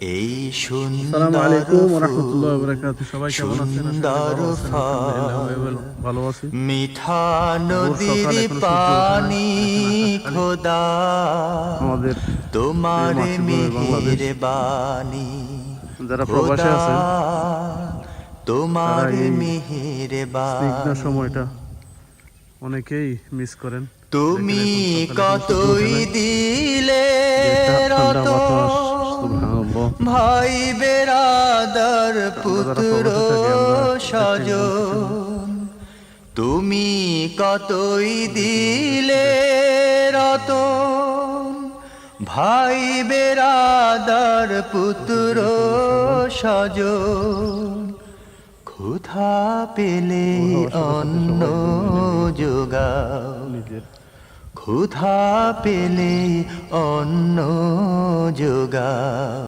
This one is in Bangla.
এই আসসালামু সুন্দর আলাইকুম ওয়া ফুল, রাহমাতুল্লাহি ওয়া বারাকাতুহু। সবাই কেমন আছেন? আশা করি সুন্দর ভালো আছেন। আলহামদুলিল্লাহ ফল, আমি ভালো আছি। মিঠা ভোর নদীর সকাল, এখনো সূর্য ওঠে নাই। পানি দেখেন আকাশখানি। খোদা আমাদের প্রিয় তোমার মাতৃভূমি বাংলাদেশ। মেহের বাণী, যারা প্রবাসে খোদা আছেন তারা তোমার এই মেহের স্নিগ্ধ বাণী। সময়টা অনেকেই মিস করেন। দেখেন তুমি এখন সকাল, এখনো সূর্য ওঠে কতই নাই। দিলে যে ঠান্ডা বাতাস, রতন, সুবহানাল্লাহ। ভাই বেরাদার আমরা যারা পুত্র প্রবাসে থাকি আমরা এদের থেকে বঞ্চিত নই। স্বজন, তুমি কতই দেখেন আমাদের দিলে দেশ। রতন, ভাই বেরাদার পুত্র চতুর্দিকে সবুজ শ্যামল। স্বজন, ক্ষুধা পেলে আবহাওয়ার সাথে সাথে অন্ন সবাই উন্নয়নের দিকে চলতে হবে যোগাও, নিজের। ক্ষুধা পেলে অন্ন যোগাও।